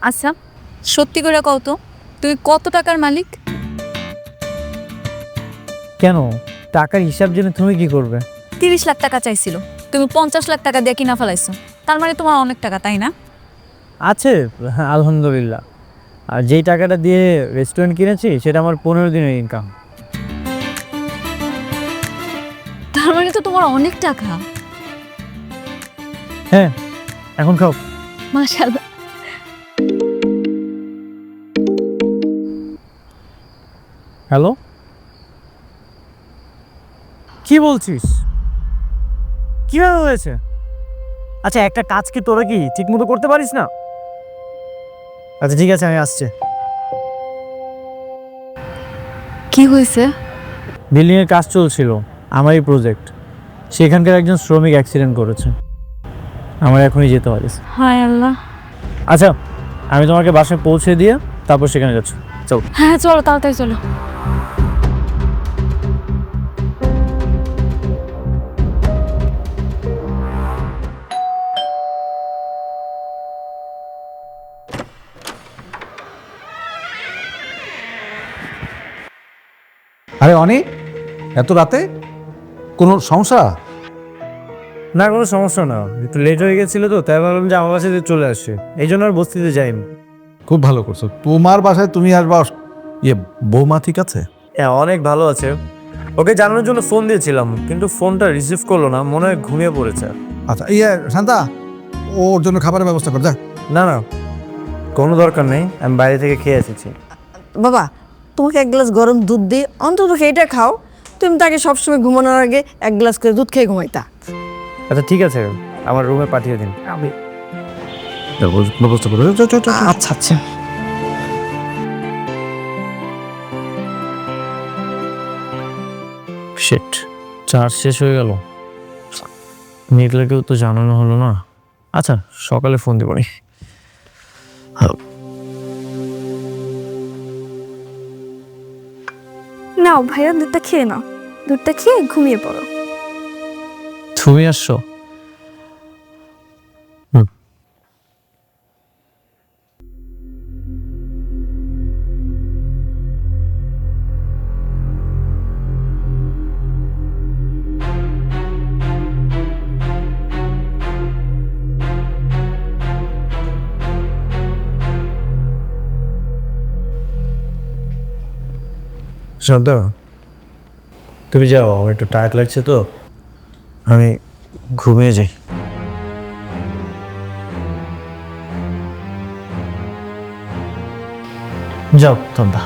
আচ্ছা সত্যি করে কও তো তুমি কত টাকার মালিক? কেন? টাকার হিসাব জেনে তুমি কি করবে? 30 লাখ টাকা চাইছিল, তুমি 50 লাখ টাকা দিয়ে কিনা ফেলাইছো। তার মানে তোমার অনেক টাকা, তাই না? আছে, হ্যাঁ, আলহামদুলিল্লাহ। আর যেই টাকাটা দিয়ে রেস্টুরেন্ট কিনেছি সেটা আমার 15 দিনের ইনকাম। তার মানে তো তোমার অনেক টাকা। হ্যাঁ, এখন খাও। মাশাআল্লাহ। হ্যালো, কি বলছিস? কিভাবে হয়েছে? আচ্ছা, একটা কাজ কি তোরা কি ঠিক মতো করতে পারিস না? আচ্ছা ঠিক আছে, আমি আসছি। কি হয়েছে? বিল্ডিং এর কাজ চলছিল, আমারই প্রজেক্ট। সেখানকার একজন শ্রমিক অ্যাক্সিডেন্ট করেছে, আমার এখনই যেতে হবে। হায় আল্লাহ। আচ্ছা, আমি তোমাকে বাসায় পৌঁছে দিয়ে তারপর সেখানে যাচ্ছি। চল। হ্যাঁ চলো, তাড়াতাড়ি চলো। আরে অনেক এত রাতে কোনো সমস্যা? না, কোনো সমস্যা না, একটু লেট হয়ে গেছিল তো, তাই ভাবলাম যে আমার বাসাতে চলে আসছে, এই জন্য আর বস্তিতে যাইনি। খুব ভালো করছো, তোমার বাসায় তুমি আসবা। ইয়ে, বৌমা ঠিক আছে? হ্যাঁ, অনেক ভালো আছে। ওকে জানানোর জন্য ফোন দিয়েছিলাম, কিন্তু ফোনটা রিসিভ করলো না, মনে হয় ঘুমিয়ে পড়েছে। আচ্ছা, ইয়ে শান্তা, ওর জন্য খাবারের ব্যবস্থা কর যা। না না, কোনো দরকার নেই, আমি বাইরে থেকে খেয়ে এসেছি। বাবা, তোমাকে এক গ্লাস গরম দুধ দিই, অন্তত এটা খাও। তুমি তাকে সবসময় ঘুমানোর আগে এক গ্লাস করে দুধ খেয়ে ঘুমাইতা। আচ্ছা ঠিক আছে, আমার রুমে পাঠিয়ে দিন। ব্যবস্থা করো। আচ্ছা আচ্ছা। শিট, চার্জ শেষ হয়ে গেল। মেঘলাকেও তো জানানো হলো না। আচ্ছা, সকালে ফোন দেবনি। নাও ভাইয়া, দুধটা খেয়ে নাও। দুধটা খেয়ে ঘুমিয়ে পড়ো। তুমি আসছো? শান্ত, তুমি যাও, আমার একটু টায়ার্ড লাগছে তো, আমি ঘুমিয়ে যাই। যাও তন্দা।